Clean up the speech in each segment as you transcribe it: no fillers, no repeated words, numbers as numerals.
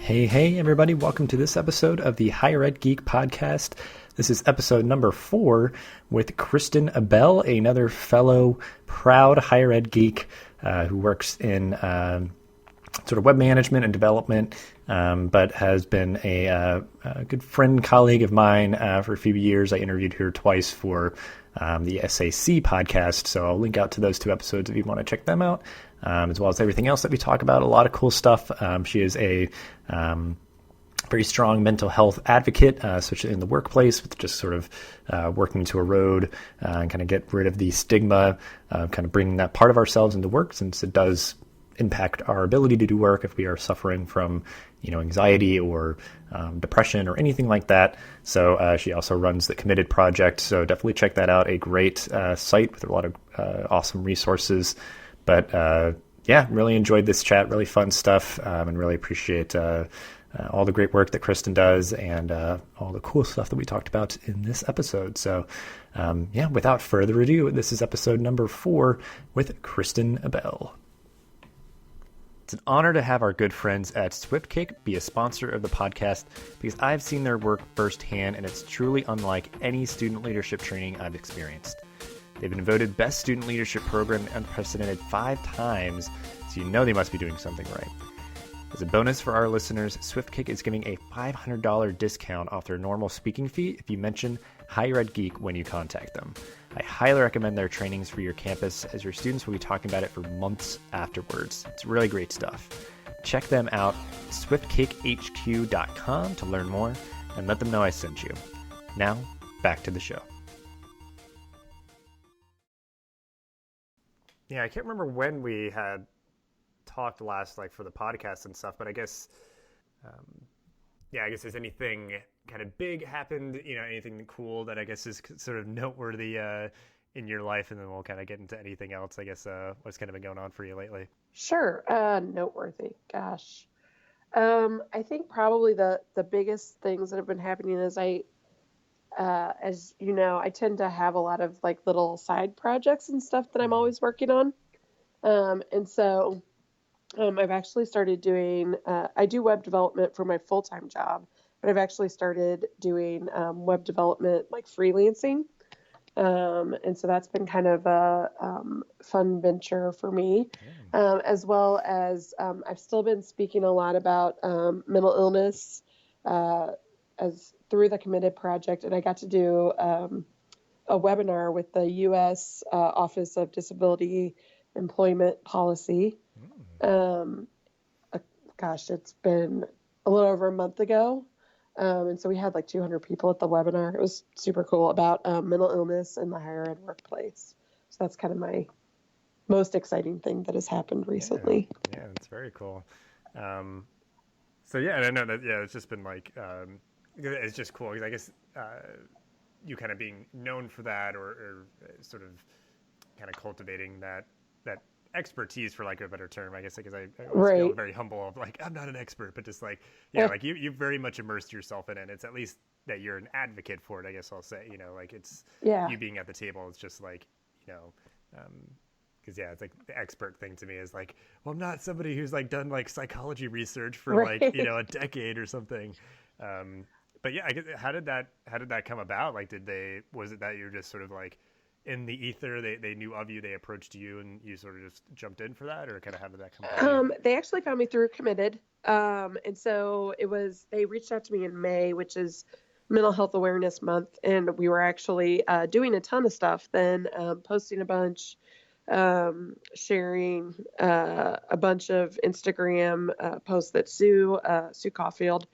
Hey, everybody. Welcome to this episode of the Higher Ed Geek podcast. This is episode number 4 with Kristen Abell, another fellow proud higher ed geek who works in sort of web management and development, but has been a good friend, colleague of mine for a few years. I interviewed her twice for the SAC podcast, so I'll link out to those 2 episodes if you want to check them out, as well as everything else that we talk about. A lot of cool stuff. She is a very strong mental health advocate, especially in the workplace, with just sort of working to erode and kind of get rid of the stigma, kind of bringing that part of ourselves into work, since it does impact our ability to do work if we are suffering from, anxiety or depression or anything like that. So she also runs the Committed Project. So definitely check that out. A great site with a lot of awesome resources. But yeah, really enjoyed this chat. Really fun stuff, and really appreciate all the great work that Kristen does and all the cool stuff that we talked about in this episode. So yeah, without further ado, this is episode number 4 with Kristen Abell. It's an honor to have our good friends at SwiftKick be a sponsor of the podcast, because I've seen their work firsthand, and it's truly unlike any student leadership training I've experienced. They've been voted Best Student Leadership Program unprecedented 5 times, so you know they must be doing something right. As a bonus for our listeners, SwiftKick is giving a $500 discount off their normal speaking fee if you mention Higher Ed Geek when you contact them. I highly recommend their trainings for your campus, as your students will be talking about it for months afterwards. It's really great stuff. Check them out, swiftkick.hq.com, to learn more, and let them know I sent you. Now, back to the show. Yeah, I can't remember when we had talked last, for the podcast and stuff, but I guess has anything kind of big happened, anything cool that I guess is sort of noteworthy in your life, and then we'll kind of get into anything else, I guess. What's kind of been going on for you lately? Sure. Noteworthy. Gosh. I think probably the biggest things that have been happening is as you know, I tend to have a lot of little side projects and stuff that I'm always working on. And so I've actually started doing, I do web development for my full-time job, but I've actually started doing web development freelancing. And so that's been kind of a fun venture for me, as well as I've still been speaking a lot about mental illness as through the Committed Project. And I got to do a webinar with the U.S. Office of Disability Employment Policy. Gosh, it's been a little over a month ago. And so we had 200 people at the webinar. It was super cool about mental illness in the higher ed workplace. So that's kind of my most exciting thing that has happened recently. Yeah, that's very cool. So yeah, and I know that, it's just been it's just cool because I guess you kind of being known for that or sort of kind of cultivating that expertise, for lack of a better term, I guess, because I always feel very humble of I'm not an expert, but just you very much immersed yourself in it. It's at least that you're an advocate for it, I guess I'll say, it's you being at the table. It's just because it's the expert thing to me is well, I'm not somebody who's done psychology research for a decade or something. But yeah, I guess, how did that come about? Was it that you're just sort of in the ether, they knew of you, they approached you, and you sort of just jumped in for that, or kind of how did that come about? They actually found me through Committed. And so they reached out to me in May, which is Mental Health Awareness Month. And we were actually doing a ton of stuff then, posting a bunch, sharing a bunch of Instagram posts that Sue Caulfield,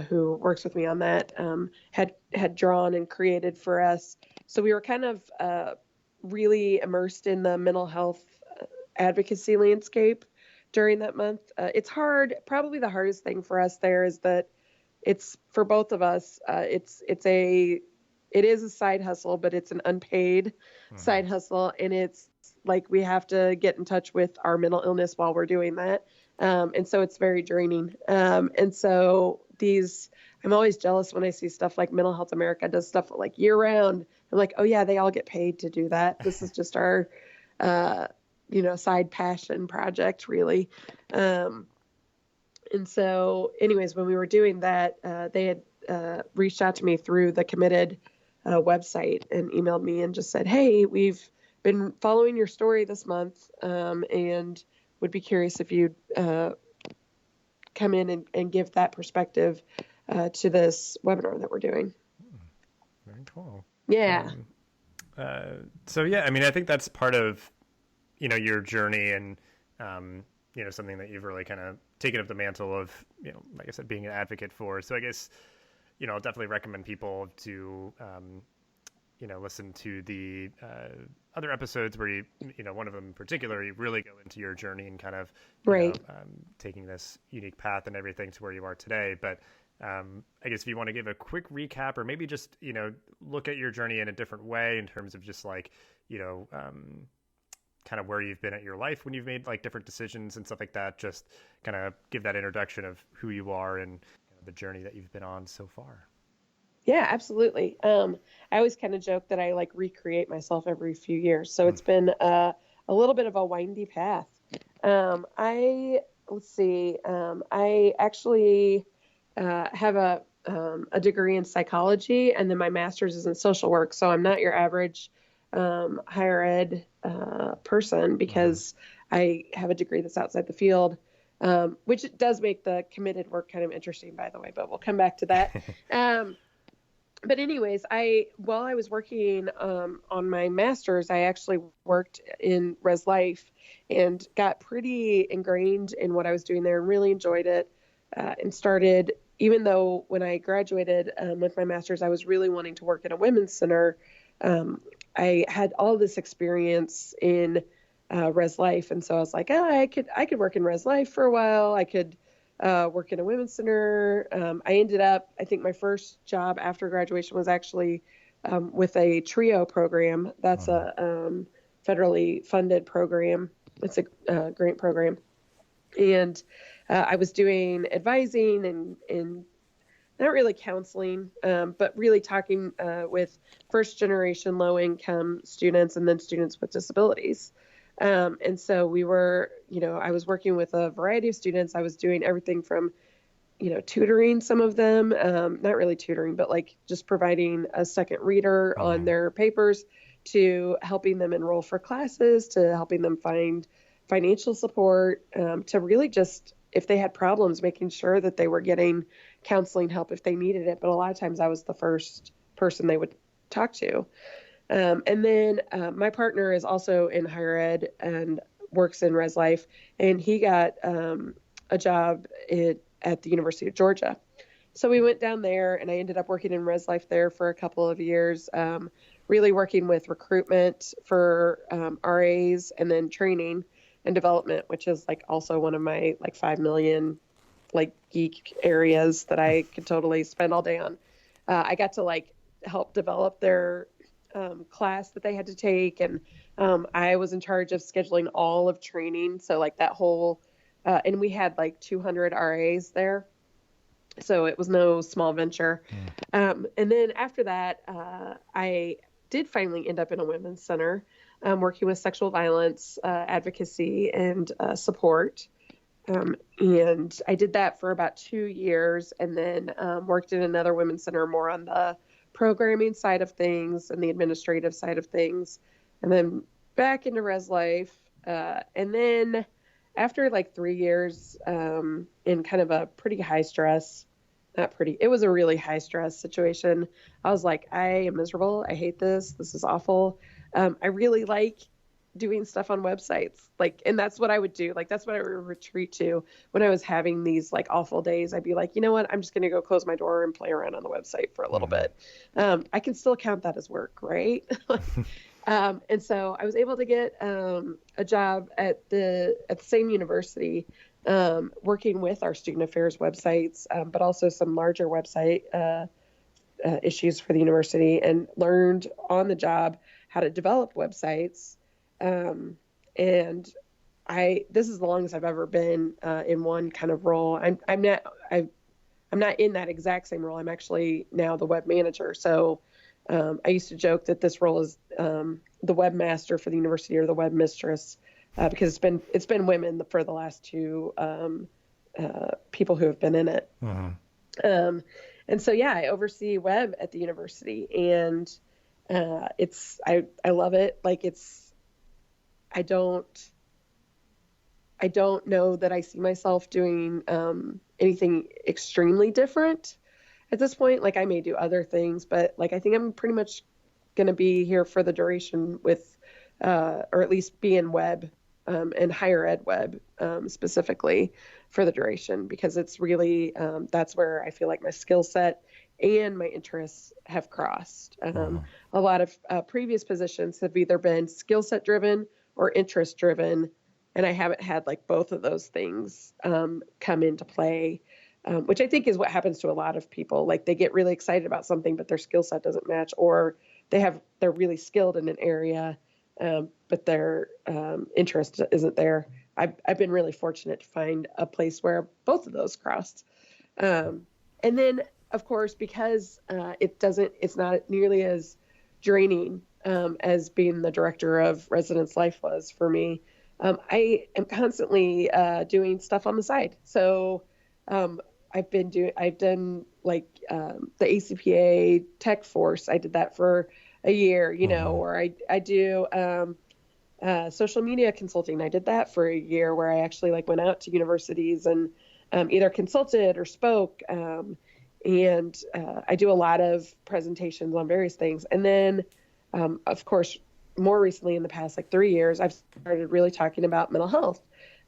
who works with me on that, had drawn and created for us. So we were kind of really immersed in the mental health advocacy landscape during that month. It's hard. Probably the hardest thing for us there is that it's, for both of us, it is a side hustle, but it's an unpaid side hustle. And it's we have to get in touch with our mental illness while we're doing that. And so it's very draining. And so I'm always jealous when I see stuff like Mental Health America does stuff year round. I'm oh yeah, they all get paid to do that. This is just our, side passion project, really. And And so anyways, when we were doing that, they had reached out to me through the Committed website and emailed me and just said, hey, we've been following your story this month, and would be curious if you'd come in and give that perspective to this webinar that we're doing. Very cool. Yeah. So yeah, I mean, I think that's part of, your journey and, something that you've really kind of taken up the mantle of, like I said, being an advocate for. So I guess, I'll definitely recommend people to, listen to the other episodes where you, one of them in particular, you really go into your journey and kind of, Right. taking this unique path and everything to where you are today. But I guess if you want to give a quick recap or maybe just, look at your journey in a different way in terms of just like, kind of where you've been at your life when you've made like different decisions and stuff like that, just kind of give that introduction of who you are and the journey that you've been on so far. Yeah, absolutely. I always kind of joke that I like recreate myself every few years. So it's been a little bit of a windy path. I actually have a degree in psychology, and then my master's is in social work. So I'm not your average higher ed person because I have a degree that's outside the field, which does make the committed work kind of interesting, by the way, but we'll come back to that. But anyways, while I was working on my master's, I actually worked in Res Life and got pretty ingrained in what I was doing there and really enjoyed it, and started, even though when I graduated with my master's, I was really wanting to work at a women's center. I had all this experience in Res Life, and so I was like, I could work in Res Life for a while. I could work in a women's center. I ended up, I think my first job after graduation was actually with a TRIO program. That's a federally funded program. It's a grant program. And I was doing advising and not really counseling, but really talking with first generation low income students and then students with disabilities. And so we were, I was working with a variety of students. I was doing everything from, tutoring some of them, not really tutoring, but like just providing a second reader on their papers, to helping them enroll for classes, to helping them find financial support, to really just, if they had problems, making sure that they were getting counseling help if they needed it. But a lot of times I was the first person they would talk to. And then my partner is also in higher ed and works in Res Life, and he got a job at the University of Georgia. So we went down there, and I ended up working in Res Life there for a couple of years, really working with recruitment for RAs and then training and development, which is like also one of my like 5 million like geek areas that I could totally spend all day on. I got to like help develop their class that they had to take. And I was in charge of scheduling all of training. So like that whole, and we had like 200 RAs there. So it was no small venture. And then after that, I did finally end up in a women's center, working with sexual violence, advocacy, and support. And I did that for about 2 years, and then worked in another women's center more on the programming side of things and the administrative side of things, and then back into Res Life. And then after like 3 years in kind of a pretty high stress, it was a really high stress situation. I was like, I am miserable. I hate this. This is awful. I really like doing stuff on websites. Like, and that's what I would do. Like, that's what I would retreat to when I was having these like awful days. I'd be like, you know what? I'm just going to go close my door and play around on the website for a little bit. I can still count that as work, right? And so I was able to get a job at the same university, working with our student affairs websites, but also some larger website issues for the university, and learned on the job how to develop websites. And this is the longest I've ever been in one kind of role. I'm not in that exact same role. I'm actually now the web manager. So I used to joke that this role is the webmaster for the university, or the web mistress, because it's been women for the last two people who have been in it. Mm-hmm. And so, yeah, I oversee web at the university, and I love it. Like I don't, I don't know that I see myself doing anything extremely different at this point. Like I may do other things, but like I think I'm pretty much going to be here for the duration with, or at least be in web and higher ed web specifically for the duration, because it's really that's where I feel like my skill set and my interests have crossed. A lot of previous positions have either been skill set driven or interest driven, and I haven't had like both of those things come into play, which I think is what happens to a lot of people. Like they get really excited about something, but their skill set doesn't match, or they're really skilled in an area, but their interest isn't there. I've been really fortunate to find a place where both of those crossed. And then, of course, because it's not nearly as draining as being the director of residence life was for me. I am constantly doing stuff on the side. So I've done like the ACPA tech force. I did that for a year, or I do social media consulting. I did that for a year, where I actually like went out to universities and either consulted or spoke. And I do a lot of presentations on various things. And then, of course, more recently in the past like 3 years, I've started really talking about mental health.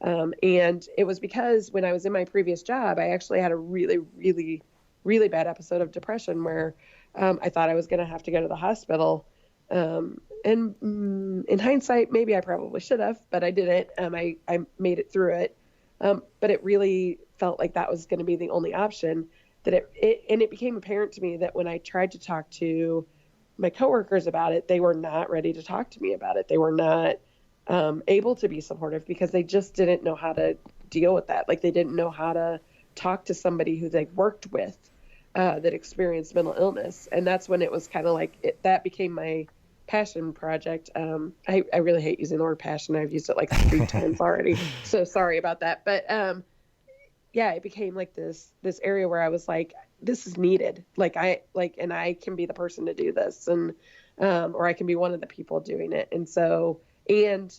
And it was because when I was in my previous job, I actually had a really, really, really bad episode of depression where I thought I was going to have to go to the hospital. In hindsight, maybe I probably should have, but I didn't. I made it through it. But it really felt like that was going to be the only option. It became apparent to me that when I tried to talk to my coworkers about it, they were not ready to talk to me about it. They were not able to be supportive because they just didn't know how to deal with that. Like they didn't know how to talk to somebody who they worked with that experienced mental illness. And that's when it was kind of like that became my passion project. I really hate using the word passion. I've used it like 3 times already. So sorry about that. But yeah, it became like this area where I was like, this is needed. And I can be the person to do this, and or I can be one of the people doing it. And so, and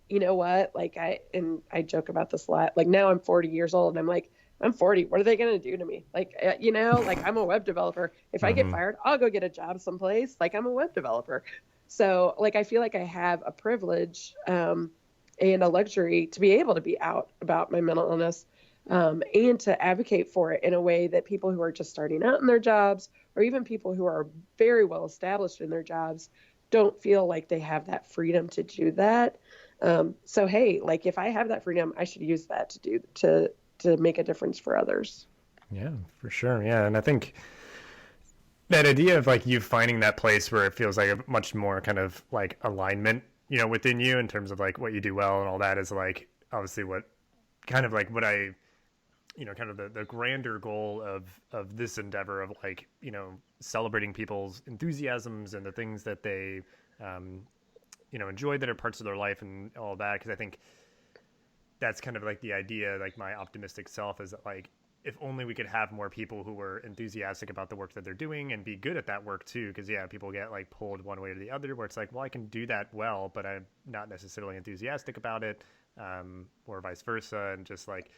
you know what? Like I joke about this a lot. Like now I'm 40 years old, and I'm like, I'm 40. What are they going to do to me? Like, like I'm a web developer. If I get fired, I'll go get a job someplace. Like I'm a web developer. So like, I feel like I have a privilege and a luxury to be able to be out about my mental illness. And to advocate for it in a way that people who are just starting out in their jobs, or even people who are very well established in their jobs, don't feel like they have that freedom to do that. So, hey, like if I have that freedom, I should use that to make a difference for others. Yeah, for sure. Yeah. And I think that idea of like you finding that place where it feels like a much more kind of like alignment, within you in terms of like what you do well and all that is like obviously what kind of like what I kind of the grander goal of this endeavor of like, celebrating people's enthusiasms and the things that they, enjoy that are parts of their life and all that. Cause I think that's kind of like the idea, like my optimistic self is that like, if only we could have more people who were enthusiastic about the work that they're doing and be good at that work too. Cause yeah, people get like pulled one way or the other where it's like, well, I can do that well, but I'm not necessarily enthusiastic about it. Or vice versa. And just like,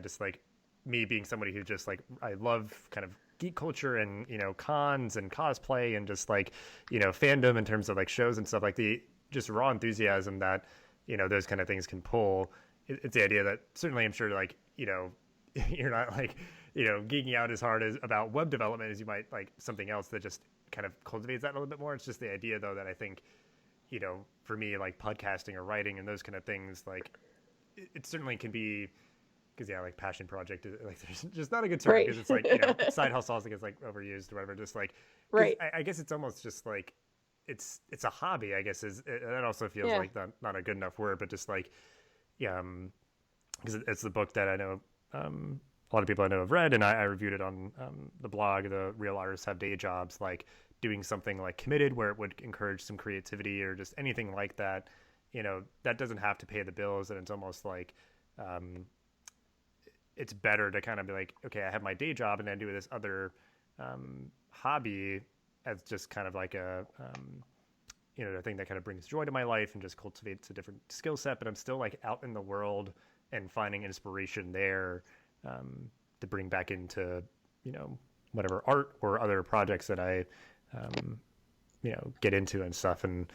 just like me being somebody who just like, I love kind of geek culture and, cons and cosplay and just like, fandom in terms of like shows and stuff, like the just raw enthusiasm that, those kind of things can pull. It's the idea that certainly I'm sure like, you're not like, geeking out as hard as about web development as you might like something else that just kind of cultivates that a little bit more. It's just the idea though, that I think, for me, like podcasting or writing and those kind of things, like it certainly can be, because yeah, like passion project is like there's just not a good term because it's like side hustle also gets like overused or whatever. Just like right. I guess it's almost just like it's a hobby. I guess that also feels like not a good enough word, but just like because it's the book that I know a lot of people I know have read, and I reviewed it on the blog. The Real Artists Have Day Jobs, like doing something like committed where it would encourage some creativity or just anything like that. That doesn't have to pay the bills, and it's almost like it's better to kind of be like, okay, I have my day job and then do this other hobby as just kind of like a a thing that kind of brings joy to my life and just cultivates a different skill set. But I'm still like out in the world and finding inspiration there to bring back into whatever art or other projects that I get into and stuff. And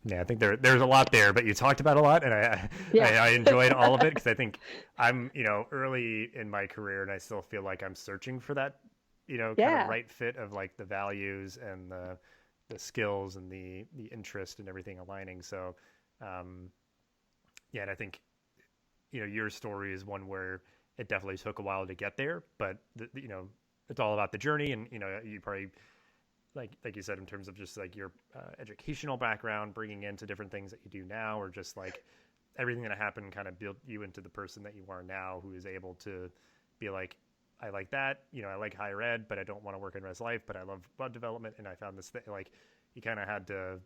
yeah, I think there's a lot there, but you talked about a lot, and I enjoyed all of it because I think I'm early in my career, and I still feel like I'm searching for that kind of right fit of like the values and the skills and the interest and everything aligning. So and I think your story is one where it definitely took a while to get there, but it's all about the journey, and you probably like you said, in terms of just like your educational background, bringing into different things that you do now, or just like everything that happened kind of built you into the person that you are now, who is able to be like, I like that, I like higher ed, but I don't want to work in res life, but I love web development. And I found this thing, like you kind of had to,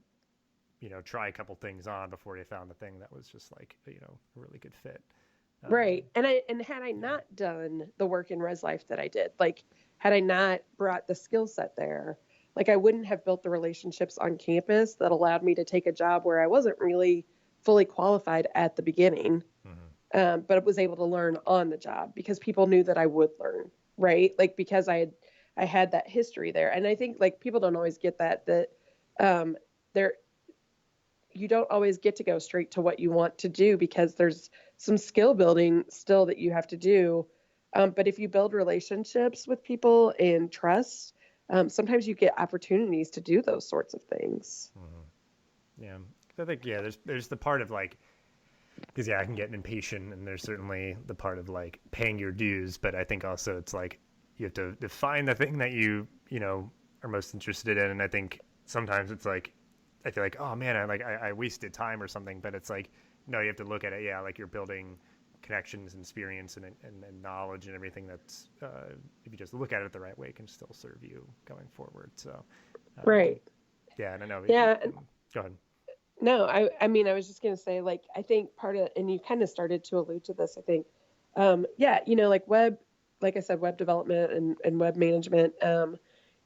try a couple things on before you found the thing that was just like, a really good fit. Right. And had I not done the work in res life that I did, like had I not brought the skill set there, like I wouldn't have built the relationships on campus that allowed me to take a job where I wasn't really fully qualified at the beginning, but was able to learn on the job because people knew that I would learn, right? Like because I had that history there. And I think like people don't always get that there, you don't always get to go straight to what you want to do because there's some skill building still that you have to do. But if you build relationships with people and trust, sometimes you get opportunities to do those sorts of things. Yeah. I think, there's the part of like, because I can get impatient, and there's certainly the part of like paying your dues, but I think also it's like you have to define the thing that you are most interested in. And I think sometimes it's like I feel like, oh man, I wasted time or something, but it's like no, you have to look at it, like you're building connections and experience and knowledge and everything that's if you just look at it the right way, can still serve you going forward. So right. Yeah, and I know. Go ahead. No, I mean, I was just going to say, like, I think part of, and you kind of started to allude to this, I think, like like I said, web development and web management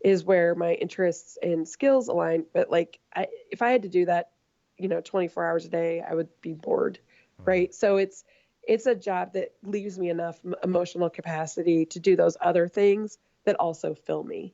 is where my interests and skills align. But like, if I had to do that, 24 hours a day, I would be bored. Right. So it's a job that leaves me enough emotional capacity to do those other things that also fill me.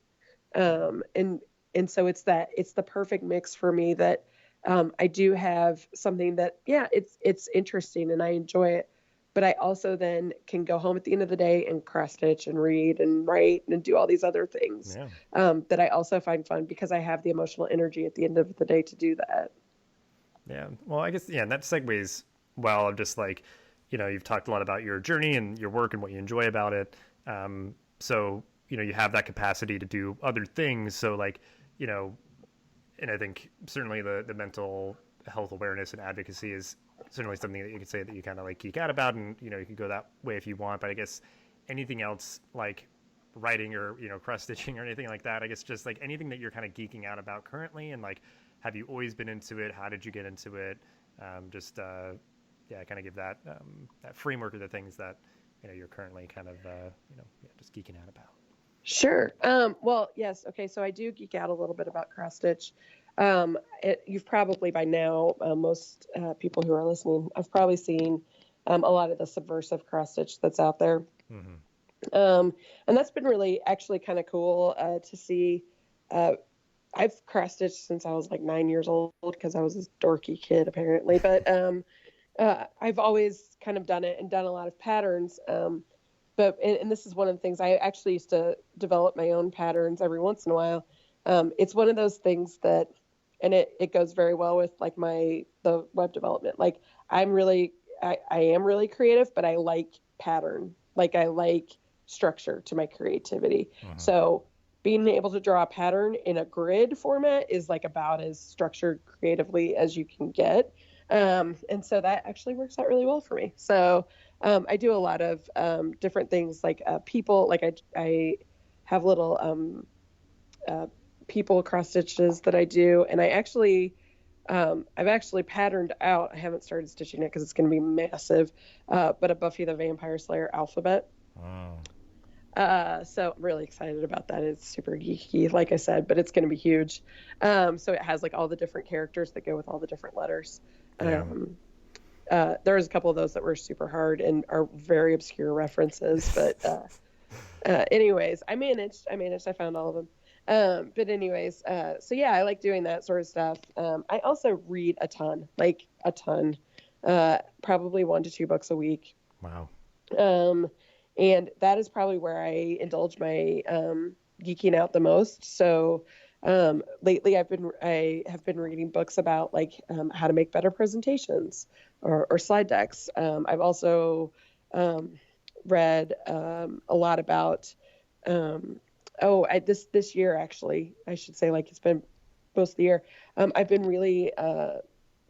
And so it's the perfect mix for me that I do have something that, it's interesting and I enjoy it, but I also then can go home at the end of the day and cross stitch and read and write and do all these other things that I also find fun because I have the emotional energy at the end of the day to do that. Yeah. Well, I guess, and that segues well of just like, you've talked a lot about your journey and your work and what you enjoy about it. So, you have that capacity to do other things. So like, and I think certainly the mental health awareness and advocacy is certainly something that you could say that you kind of like geek out about, and you could go that way if you want. But I guess anything else like writing or cross stitching or anything like that, I guess just like anything that you're kind of geeking out about currently, and like have you always been into it? How did you get into it? Kind of give that that framework of the things that you're currently kind of just geeking out about. Sure. Well, yes. Okay. So I do geek out a little bit about cross stitch. You've probably by now, most people who are listening, I've probably seen a lot of the subversive cross stitch that's out there. Mm-hmm. And that's been really actually kind of cool to see. I've cross stitched since I was like 9 years old because I was this dorky kid apparently, but I've always kind of done it and done a lot of patterns. But this is one of the things I actually used to develop my own patterns every once in a while. It's one of those things that, and it goes very well with like the web development. Like I am really creative, but I like pattern. Like I like structure to my creativity. Uh-huh. So being able to draw a pattern in a grid format is like about as structured creatively as you can get. And so that actually works out really well for me. So I do a lot of different things like people, like I have little people cross stitches that I do. And I actually I've actually patterned out. I haven't started stitching it because it's going to be massive, but a Buffy the Vampire Slayer alphabet. Oh, So I'm really excited about that. It's super geeky, like I said, but it's going to be huge. So it has like all the different characters that go with all the different letters. yeah. There's a couple of those that were super hard and are very obscure references, but anyways, I found all of them. But anyways, so yeah, I like doing that sort of stuff. I also read a ton, like a ton, probably 1 to 2 books a week. Wow. Um, and that is probably where I indulge my geeking out the most. So lately, I have been reading books about like how to make better presentations or slide decks. I've also read a lot about this year actually, I should say, like it's been most of the year. I've been really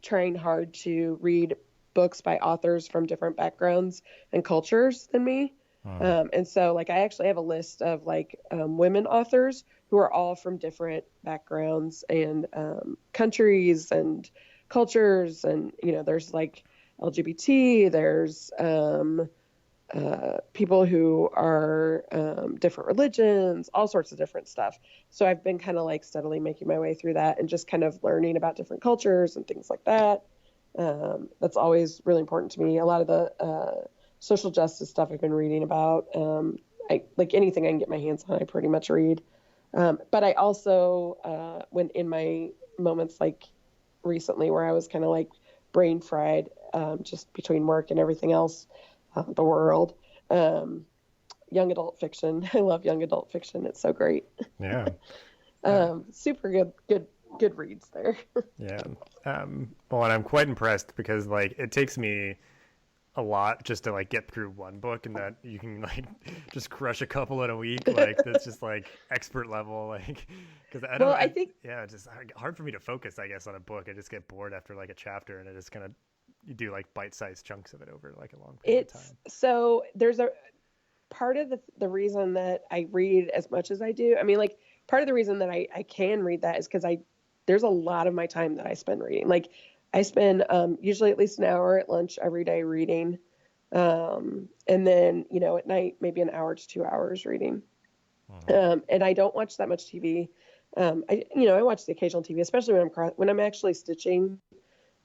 trying hard to read books by authors from different backgrounds and cultures than me. And so like I actually have a list of like women authors who are all from different backgrounds and countries and cultures. And, you know, there's like LGBT, there's people who are different religions, all sorts of different stuff. So I've been kind of like steadily making my way through that and just kind of learning about different cultures and things like that. That's always really important to me. A lot of the social justice stuff I've been reading about, I like anything I can get my hands on, I pretty much read. But I also, when in my moments like recently where I was kind of like brain fried, just between work and everything else, the world, young adult fiction. I love young adult fiction. It's so great. Yeah. Super good reads there. Yeah. Well, and I'm quite impressed because like it takes me a lot just to like get through one book, and that you can like just crush a couple in a week. Like that's just like expert level. Like because I think yeah, it's just hard for me to focus, I guess, on a book. I just get bored after like a chapter, and I just kind of you do like bite-sized chunks of it over like a long period of time. So there's a part of the reason that I read as much as I do. I mean, like part of the reason that I can read that is because there's a lot of my time that I spend reading. Like I spend usually at least an hour at lunch every day reading. And then, you know, at night, maybe an hour to 2 hours reading. And I don't watch that much TV. I watch the occasional TV, especially when I'm actually stitching.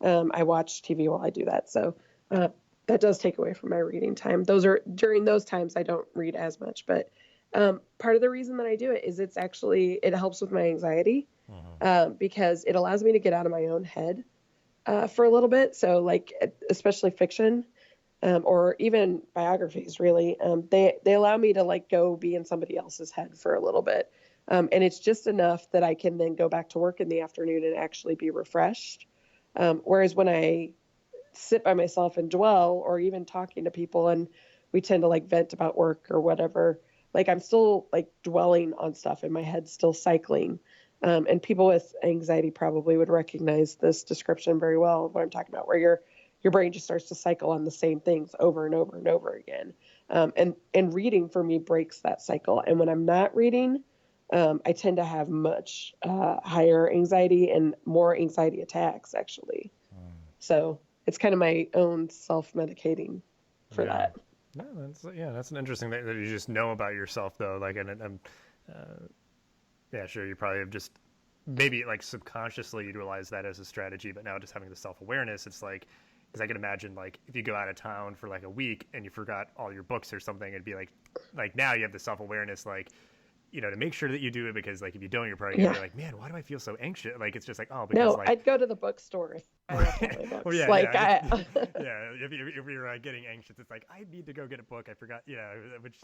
I watch TV while I do that. So, that does take away from my reading time. During those times, I don't read as much, but, part of the reason that I do it is it helps with my anxiety, because it allows me to get out of my own head, for a little bit. So like, especially fiction, or even biographies, really, they allow me to like go be in somebody else's head for a little bit. And it's just enough that I can then go back to work in the afternoon and actually be refreshed. Whereas when I sit by myself and dwell, or even talking to people, and we tend to like vent about work or whatever, like I'm still like dwelling on stuff and my head's still cycling. And people with anxiety probably would recognize this description very well of what I'm talking about, where your brain just starts to cycle on the same things over and over and over again. And reading for me breaks that cycle. And when I'm not reading, I tend to have much higher anxiety and more anxiety attacks, actually. So it's kind of my own self-medicating for that. No, that's an interesting thing that you just know about yourself, though. Like, and yeah, sure, you probably have just maybe like subconsciously utilize that as a strategy, but now just having the self-awareness, it's like, because I can imagine like if you go out of town for like a week and you forgot all your books or something, it'd be like now you have the self-awareness, like, you know, to make sure that you do it, because like if you don't, you're probably gonna be like, man, why do I feel so anxious? Like it's just like, oh, because No, like I'd go to the bookstore if I left all my books. well, yeah, like yeah, yeah. If you're getting anxious, it's like I need to go get a book. I forgot, which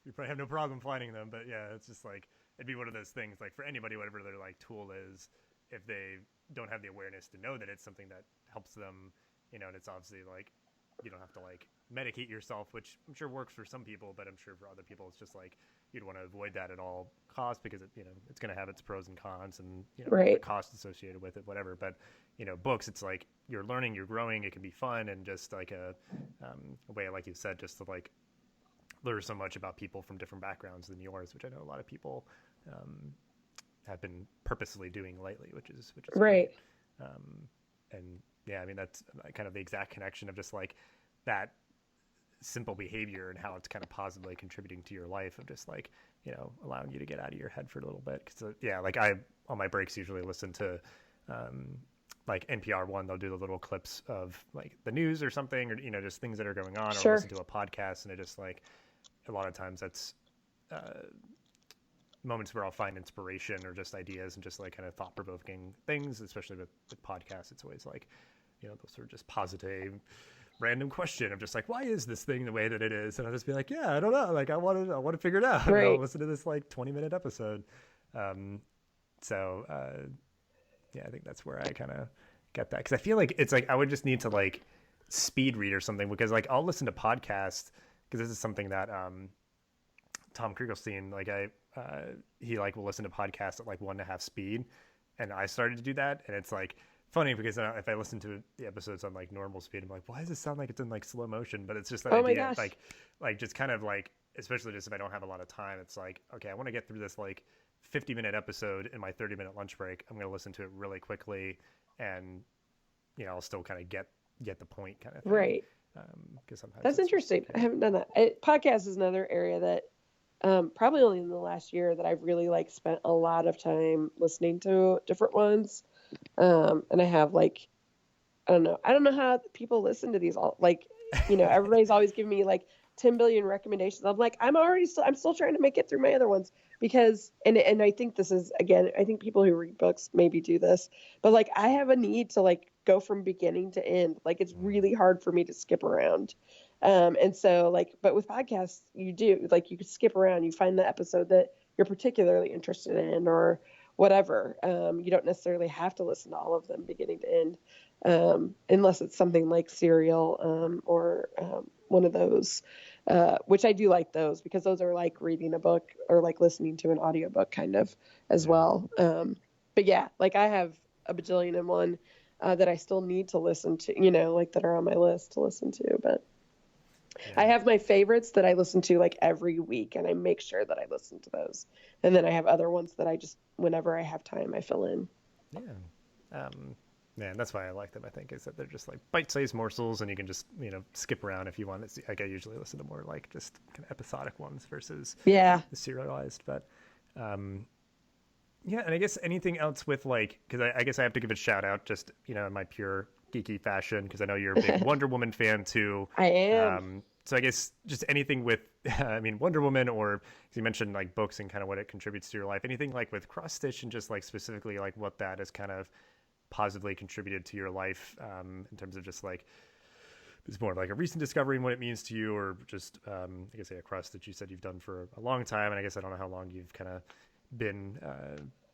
you probably have no problem finding them. But yeah, it's just like it'd be one of those things. Like for anybody, whatever their like tool is, if they don't have the awareness to know that it's something that helps them, and it's obviously like you don't have to like medicate yourself, which I'm sure works for some people, but I'm sure for other people it's just like you'd want to avoid that at all costs, because it's going to have its pros and cons, and right. the cost associated with it, whatever. But books, it's like you're learning, you're growing, it can be fun, and just like a way, like you said, just to like learn so much about people from different backgrounds than yours, which I know a lot of people have been purposely doing lately, which is right. Great. And yeah, I mean, that's kind of the exact connection of just like that simple behavior and how it's kind of positively contributing to your life of just like, you know, allowing you to get out of your head for a little bit. Cause yeah, like I, on my breaks, usually listen to, like NPR One, they'll do the little clips of like the news or something, or, you know, just things that are going on, or listen to a podcast. And it just like, a lot of times that's, moments where I'll find inspiration or just ideas and just like kind of thought provoking things, especially with podcasts. It's always like, you know, those sort of just positive random question of just like, why is this thing the way that it is? And I'll just be like, yeah, I don't know. Like I want to figure it out. Right. And I'll listen to this like 20-minute episode. Yeah, I think that's where I kind of get that. Cause I feel like it's like, I would just need to like speed read or something, because like I'll listen to podcasts, because this is something that, Tom Kriegelstein, like he like will listen to podcasts at like 1.5 speed, and I started to do that, and it's like funny because if I listen to the episodes on like normal speed, I'm like, why does it sound like it's in like slow motion? But it's just that idea, like just kind of like, especially just if I don't have a lot of time, it's like, okay, I want to get through this like 50-minute episode in my 30-minute lunch break. I'm going to listen to it really quickly, and you know, I'll still kind of get the point, kind of thing. Right. Because sometimes that's interesting. I haven't done that. Podcast is another area that probably only in the last year that I've really like spent a lot of time listening to different ones. And I have like, I don't know how people listen to these all, like, you know, everybody's always giving me like 10 billion recommendations. I'm like, I'm still trying to make it through my other ones, because, and I think this is, again, I think people who read books maybe do this, but like, I have a need to like go from beginning to end. Like, it's really hard for me to skip around. And so like, but with podcasts, you do, like, you could skip around, you find the episode that you're particularly interested in or whatever. You don't necessarily have to listen to all of them beginning to end, unless it's something like Serial, or one of those, which I do like those, because those are like reading a book or like listening to an audiobook kind of as well. But yeah, like I have a bajillion and one that I still need to listen to, you know, like that are on my list to listen to. But I have my favorites that I listen to like every week, and I make sure that I listen to those. And then I have other ones that I just, whenever I have time, I fill in. Yeah. Yeah, that's why I like them, I think, is that they're just like bite-sized morsels, and you can just, you know, skip around if you want. It's, like I usually listen to more like just kind of episodic ones versus the serialized. But yeah, and I guess anything else with like, because I guess I have to give a shout out just, you know, in my pure geeky fashion, because I know you're a big Wonder Woman fan too. I am. So I guess just anything with, I mean, Wonder Woman, or as you mentioned, like books and kind of what it contributes to your life, anything like with cross stitch, and just like specifically like what that has kind of positively contributed to your life, in terms of just like, it's more like a recent discovery and what it means to you, or just, I guess, a cross stitch you said you've done for a long time. And I guess I don't know how long you've kind of been,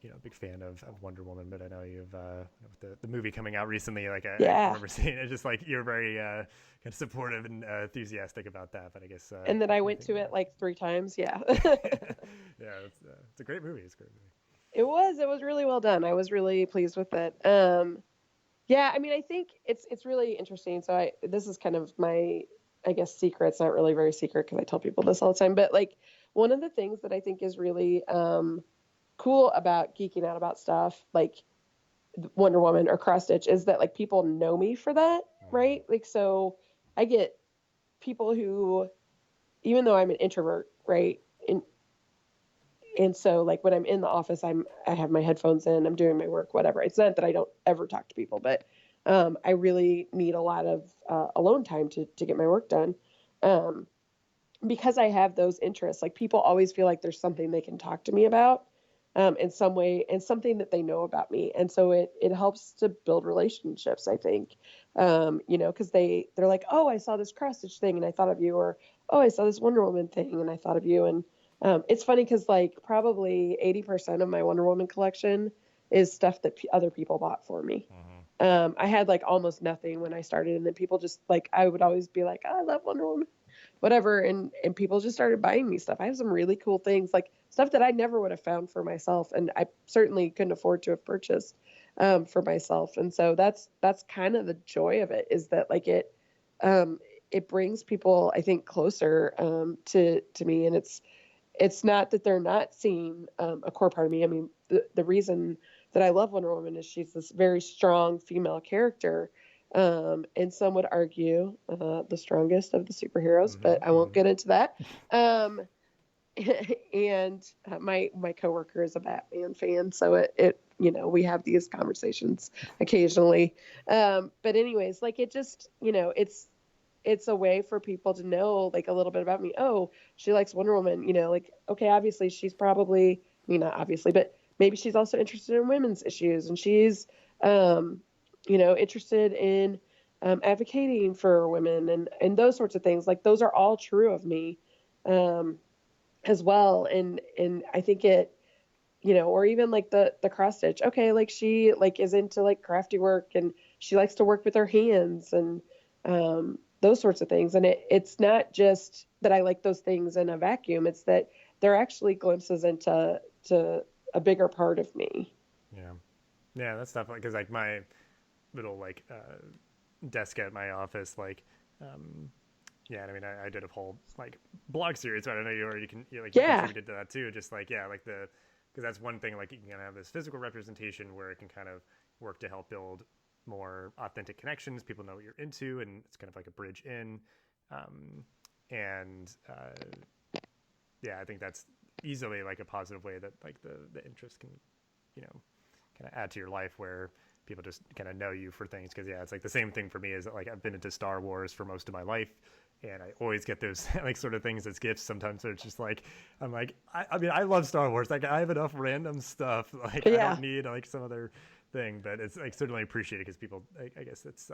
you know, a big fan of Wonder Woman, but I know you've, with the movie coming out recently, like I remember seeing it, just like you're very kind of supportive and enthusiastic about that. But I guess, and then I went to it like 3 times. Yeah. Yeah. It's a great movie. It's a great movie. It was really well done. I was really pleased with it. Yeah, I mean, I think it's really interesting. So this is kind of my, I guess, secret. It's not really very secret because I tell people this all the time, but like one of the things that I think is really, cool about geeking out about stuff like Wonder Woman or cross stitch is that like people know me for that, right? Like, so I get people who, even though I'm an introvert, right? And so like when I'm in the office, I have my headphones in, I'm doing my work, whatever. It's not that I don't ever talk to people, but I really need a lot of alone time to get my work done. Because I have those interests, like people always feel like there's something they can talk to me about in some way, and something that they know about me. And so it helps to build relationships, I think, you know, because they're like, oh, I saw this cross stitch thing and I thought of you, or, oh, I saw this Wonder Woman thing and I thought of you. And it's funny because like probably 80% of my Wonder Woman collection is stuff that other people bought for me. I had like almost nothing when I started, and then people just like, I would always be like, oh, I love Wonder Woman, whatever. And people just started buying me stuff. I have some really cool things, like stuff that I never would have found for myself. And I certainly couldn't afford to have purchased, for myself. And so that's kind of the joy of it, is that like it brings people, I think, closer, to me. And it's not that they're not seeing, a core part of me. I mean, the reason that I love Wonder Woman is she's this very strong female character. And some would argue the strongest of the superheroes, but I won't get into that. And my coworker is a Batman fan, so it we have these conversations occasionally. But anyways, like it just it's a way for people to know like a little bit about me. Oh, she likes Wonder Woman. Like okay, obviously she's probably not obviously, but maybe she's also interested in women's issues, and she's interested in advocating for women and those sorts of things. Like those are all true of me. As well. And I think it, or even like the cross stitch. Okay. Like she like is into like crafty work and she likes to work with her hands and, those sorts of things. And it's not just that I like those things in a vacuum. It's that they're actually glimpses into a bigger part of me. Yeah. Yeah. That's definitely because like my little like, desk at my office, like, yeah, and I mean, I did a whole like blog series, but I know you already you contributed to that too. Just like like because that's one thing. Like you can have this physical representation where it can kind of work to help build more authentic connections. People know what you're into, and it's kind of like a bridge in. Yeah, I think that's easily like a positive way that like the interest can, kind of add to your life where people just kind of know you for things. Because it's like the same thing for me is that, like I've been into Star Wars for most of my life. And I always get those like sort of things as gifts sometimes. So it's just like, I'm like, I mean, I love Star Wars. Like I have enough random stuff. Like I don't need like some other thing, but it's like certainly appreciated because people, I guess it's,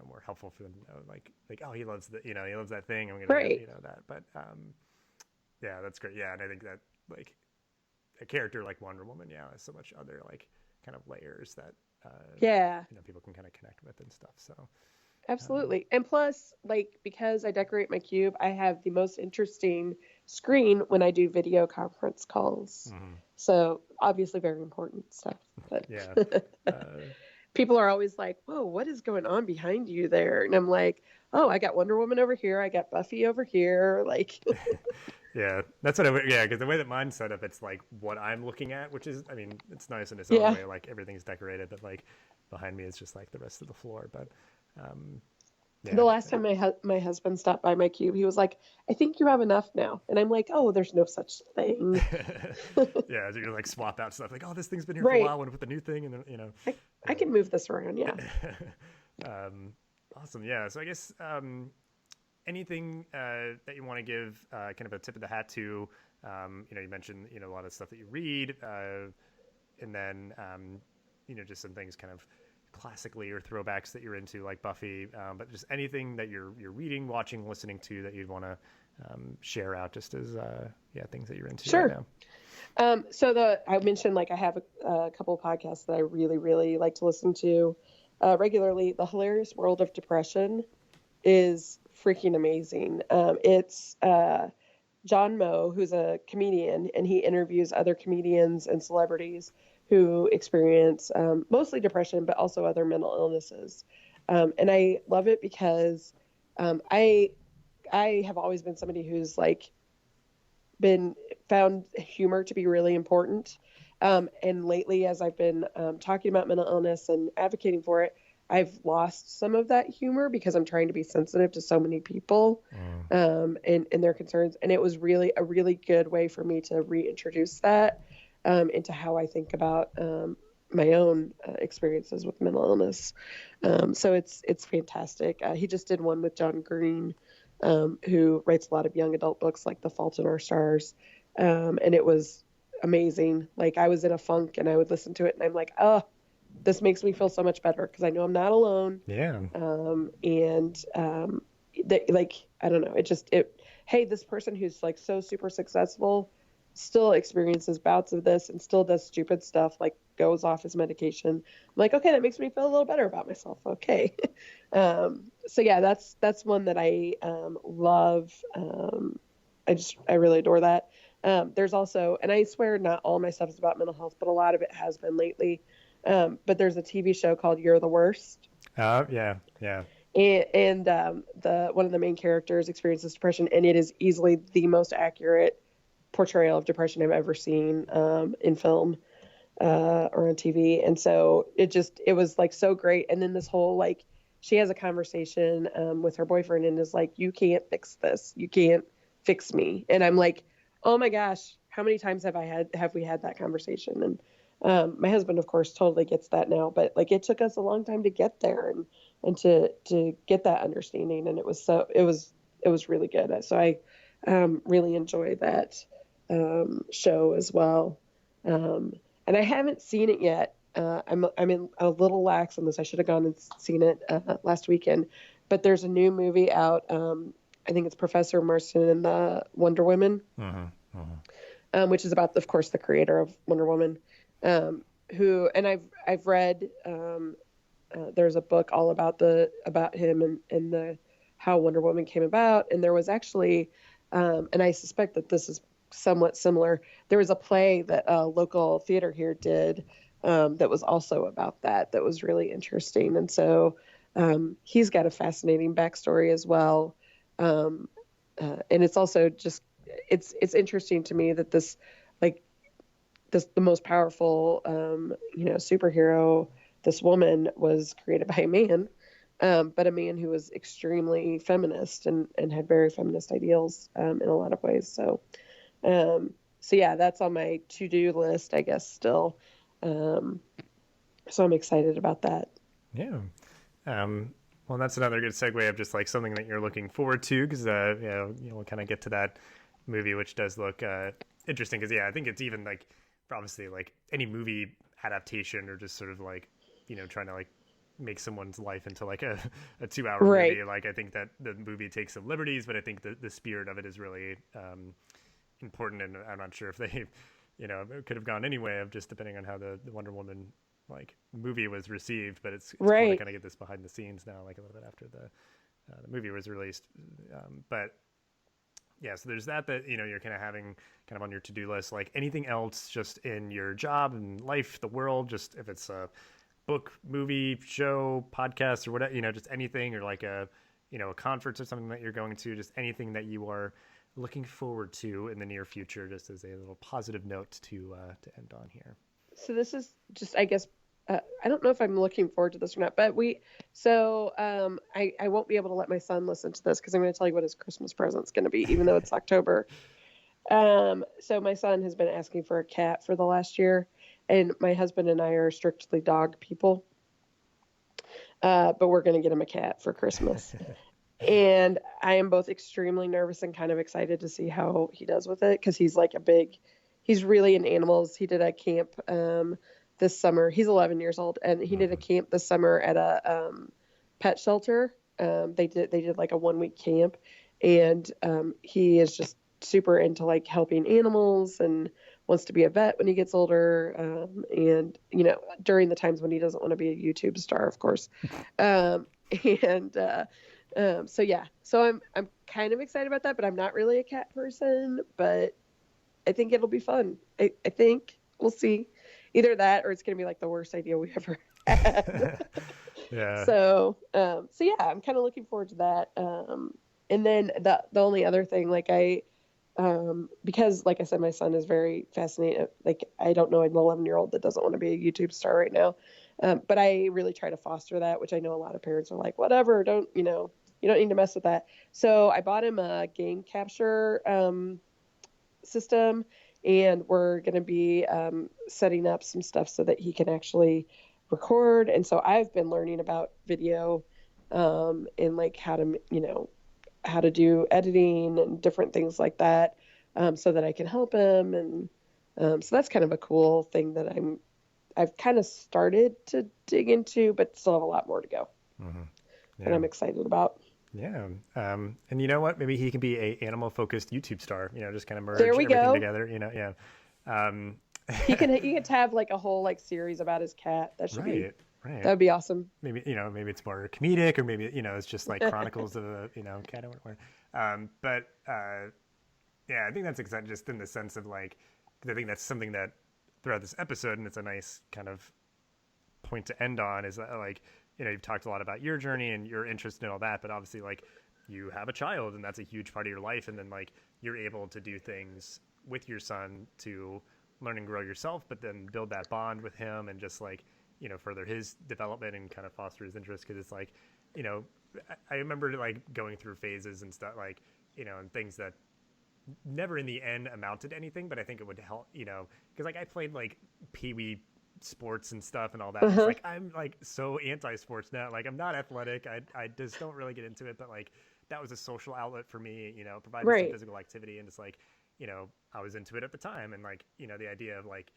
more helpful for them to know like, oh, he loves he loves that thing. I'm going to, get, that. But yeah, that's great. Yeah. And I think that like a character like Wonder Woman, has so much other like kind of layers that, people can kind of connect with and stuff. So. Absolutely. And plus, like, because I decorate my cube, I have the most interesting screen when I do video conference calls. Mm-hmm. So obviously very important stuff. But people are always like, whoa, what is going on behind you there? And I'm like, oh, I got Wonder Woman over here. I got Buffy over here. Like, yeah, that's what because the way that mine's set up, it's like what I'm looking at, which is, I mean, it's nice in its own way. Like everything's decorated, but like behind me is just like the rest of the floor. But, the last time my husband stopped by my cube, he was like, I think you have enough now. And I'm like, oh, there's no such thing. Yeah, so you're like swap out stuff like, oh, this thing's been here for a while. I want to put the new thing. And then, I can move this around. Yeah. Awesome. Yeah. So I guess anything that you want to give kind of a tip of the hat to, you mentioned, a lot of stuff that you read and then, just some things kind of classically or throwbacks that you're into like Buffy, but just anything that you're reading, watching, listening to that you'd want to share out just as things that you're into. Sure. Right now. So I mentioned like I have a couple of podcasts that I really, really like to listen to regularly. The Hilarious World of Depression is freaking amazing. It's John Moe, who's a comedian, and he interviews other comedians and celebrities who experience mostly depression, but also other mental illnesses. And I love it because I have always been somebody who's like been found humor to be really important. And lately, as I've been talking about mental illness and advocating for it, I've lost some of that humor because I'm trying to be sensitive to so many people and their concerns. And it was really a really good way for me to reintroduce that into how I think about my own experiences with mental illness. So it's fantastic. He just did one with John Green, who writes a lot of young adult books like The Fault in Our Stars. And it was amazing. Like I was in a funk and I would listen to it and I'm like, oh, this makes me feel so much better because I know I'm not alone. Yeah. Like, I don't know. Hey, this person who's like so super successful still experiences bouts of this and still does stupid stuff, like goes off his medication. I'm like, okay, that makes me feel a little better about myself. Okay. So yeah, that's one that I love. I really adore that. There's also, and I swear not all my stuff is about mental health, but a lot of it has been lately. But there's a TV show called You're the Worst. Yeah. And one of the main characters experiences depression, and it is easily the most accurate portrayal of depression I've ever seen in film. or on TV. And so it was like so great. And then this whole, like, she has a conversation with her boyfriend and is like, you can't fix this. You can't fix me. And I'm like, oh my gosh, how many times have we had that conversation? And my husband, of course, totally gets that now, but like it took us a long time to get there and to get that understanding. And it was really good. So I really enjoy that show as well. And I haven't seen it yet. I'm in a little lax on this. I should have gone and seen it last weekend, but there's a new movie out. I think it's Professor Marston and the Wonder Woman, which is about, of course, the creator of Wonder Woman, who, and I've read, there's a book all about him and the how Wonder Woman came about. And there was actually, and I suspect that this is somewhat similar. There was a play that a local theater here did that was also about that was really interesting. And so he's got a fascinating backstory as well. And it's also just, it's interesting to me that the most powerful, superhero, this woman was created by a man, but a man who was extremely feminist and had very feminist ideals in a lot of ways. So yeah, that's on my to-do list, I guess, still. So I'm excited about that. Yeah. Well, that's another good segue of just like something that you're looking forward to, because we'll kind of get to that movie, which does look interesting. Because I think it's even like obviously like any movie adaptation or just sort of like trying to like make someone's life into like a 2-hour Right. movie. Like I think that the movie takes some liberties, but I think the spirit of it is really important. And I'm not sure if they it could have gone anyway of just depending on how the Wonder Woman like movie was received, but it's cool to kind of get this behind the scenes now, like a little bit after the movie was released. But yeah, so there's that you're kind of having kind of on your to-do list. Like anything else just in your job and life, the world, just if it's a book, movie, show, podcast, or whatever, just anything, or like a conference or something that you're going to, just anything that you are looking forward to in the near future, just as a little positive note to end on here. So this is just, I guess, I don't know if I'm looking forward to this or not, but I won't be able to let my son listen to this because I'm going to tell you what his Christmas present's going to be, even though it's October. So my son has been asking for a cat for the last year, and my husband and I are strictly dog people. But we're going to get him a cat for Christmas. And I am both extremely nervous and kind of excited to see how he does with it, because he's really in animals. He did a camp this summer. He's 11 years old, and he did a camp this summer at a pet shelter. They did like a 1-week camp, and he is just super into like helping animals and wants to be a vet when he gets older. And during the times when he doesn't want to be a YouTube star, of course. So I'm kind of excited about that, but I'm not really a cat person, but I think it'll be fun. I think we'll see. Either that or it's going to be like the worst idea we ever had. Yeah. So yeah, I'm kind of looking forward to that. And then the only other thing, like because like I said, my son is very fascinated. Like, I don't know an 11-year-old that doesn't want to be a YouTube star right now. But I really try to foster that, which I know a lot of parents are like, whatever, you don't need to mess with that. So I bought him a game capture system, and we're going to be setting up some stuff so that he can actually record. And so I've been learning about video and like how to do editing and different things like that, so that I can help him. And so that's kind of a cool thing that I've kind of started to dig into, but still have a lot more to go. Mm-hmm. Yeah. And I'm excited about. Yeah. And you know what? Maybe he can be a animal focused YouTube star, just kind of merge everything together, yeah. He could have like a whole like series about his cat. That should be right. That would be awesome. Maybe, maybe it's more comedic, or maybe, it's just like chronicles of a, cat or whatever. But yeah, I think that's exciting just in the sense of like, 'cause I think that's something that throughout this episode, and it's a nice kind of point to end on, is like, you've talked a lot about your journey and your interest in all that, but obviously like you have a child and that's a huge part of your life. And then like you're able to do things with your son to learn and grow yourself, but then build that bond with him and just like, further his development and kind of foster his interest. Cause it's like, I remember like going through phases and stuff like, and things that never in the end amounted to anything, but I think it would help, cause like I played like Pee-wee sports and stuff and all that. It's like, I'm like so anti-sports now. Like I'm not athletic. I just don't really get into it, but like that was a social outlet for me, provided some physical activity. And it's like, I was into it at the time. And like, the idea of like,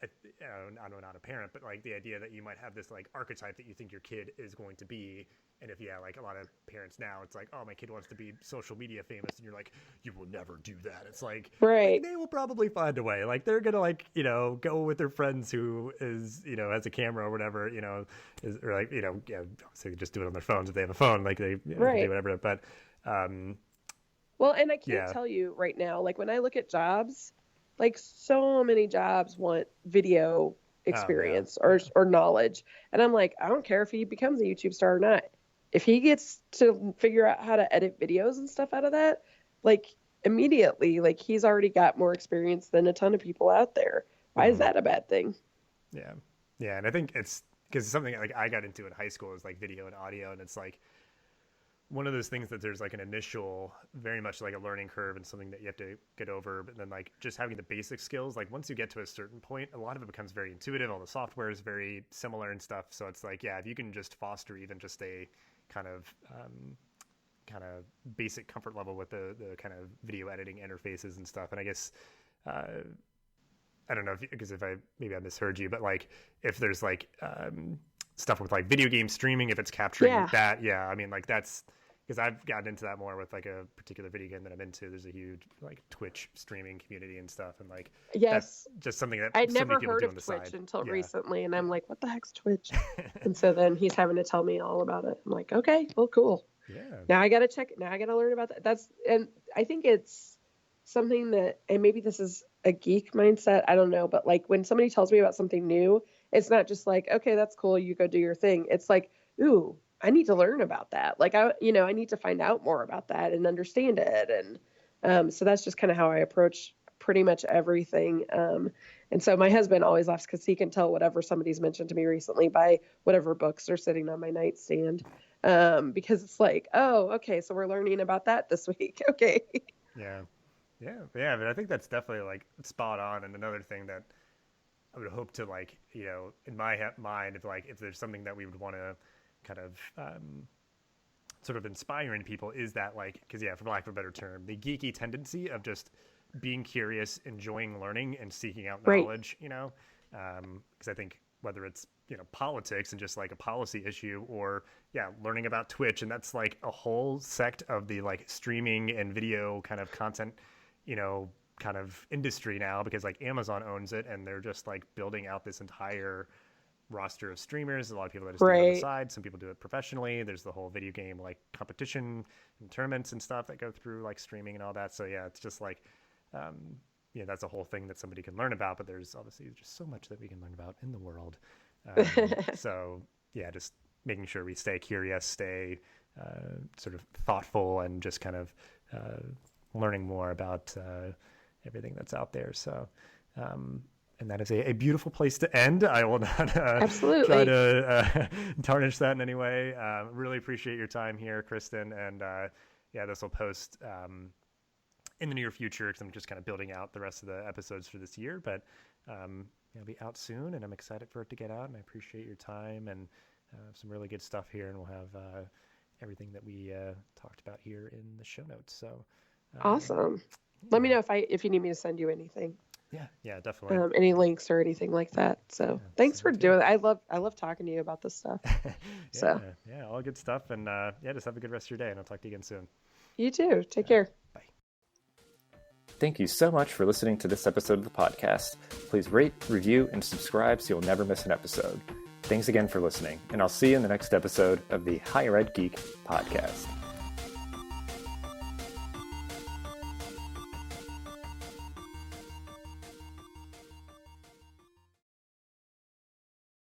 I'm not a parent, but like the idea that you might have this like archetype that you think your kid is going to be. And if, like a lot of parents now, it's like, oh, my kid wants to be social media famous. And you're like, you will never do that. It's like, like they will probably find a way. Like they're going to like, go with their friends who is, has a camera or whatever, or like, so they just do it on their phones if they have a phone, like they do whatever. But, well, and I can't tell you right now, like when I look at jobs, like so many jobs want video experience or knowledge. And I'm like, I don't care if he becomes a YouTube star or not. If he gets to figure out how to edit videos and stuff out of that, like immediately, like he's already got more experience than a ton of people out there. Why is that a bad thing? Yeah. Yeah. And I think it's because something like I got into in high school is like video and audio. And it's like one of those things that there's like an initial, very much like a learning curve and something that you have to get over. But then like just having the basic skills, like once you get to a certain point, a lot of it becomes very intuitive. All the software is very similar and stuff. So it's like, if you can just foster even just a kind of basic comfort level with the kind of video editing interfaces and stuff. And I guess, I don't know because maybe I misheard you, but like if there's like, stuff with like video game streaming, if it's capturing that, I mean, like that's because I've gotten into that more with like a particular video game that I'm into. There's a huge like Twitch streaming community and stuff, and like that's just something that I'd so never many people heard do of on the Twitch side. until recently, and I'm like, what the heck's Twitch? And so then he's having to tell me all about it. I'm like, okay, well, cool. Yeah. Now I got to check it. Now I got to learn about that. And I think it's something that, and maybe this is a geek mindset, I don't know, but like when somebody tells me about something new, it's not just like, okay, that's cool, you go do your thing. It's like, ooh, I need to learn about that. Like I need to find out more about that and understand it. And so that's just kind of how I approach pretty much everything. And so my husband always laughs because he can tell whatever somebody's mentioned to me recently by whatever books are sitting on my nightstand. Because it's like, oh, okay, so we're learning about that this week. Okay. Yeah. But I think that's definitely like spot on. And another thing that I would hope to like, in my mind, if there's something that we would want to kind of sort of inspire in people is that like, because for lack of a better term, the geeky tendency of just being curious, enjoying learning and seeking out knowledge, because I think whether it's, politics and just like a policy issue or learning about Twitch, and that's like a whole sect of the like streaming and video kind of content, kind of industry now, because like Amazon owns it and they're just like building out this entire roster of streamers. A lot of people that just do it on the side. Some people do it professionally. There's the whole video game like competition and tournaments and stuff that go through like streaming and all that. So it's just like, that's a whole thing that somebody can learn about, but there's obviously just so much that we can learn about in the world. So just making sure we stay curious, stay sort of thoughtful, and just kind of learning more about everything that's out there. So, and that is a beautiful place to end. I will not try to tarnish that in any way. Really appreciate your time here, Kristen. And this will post in the near future because I'm just kind of building out the rest of the episodes for this year. But it'll be out soon, and I'm excited for it to get out. And I appreciate your time and some really good stuff here. And we'll have everything that we talked about here in the show notes. So awesome. Let me know if you need me to send you anything. Yeah, definitely. Any links or anything like that. So thanks for doing it. I love talking to you about this stuff. All good stuff. And just have a good rest of your day, and I'll talk to you again soon. You too. Take care. Bye. Thank you so much for listening to this episode of the podcast. Please rate, review, and subscribe so you'll never miss an episode. Thanks again for listening, and I'll see you in the next episode of the Higher Ed Geek podcast.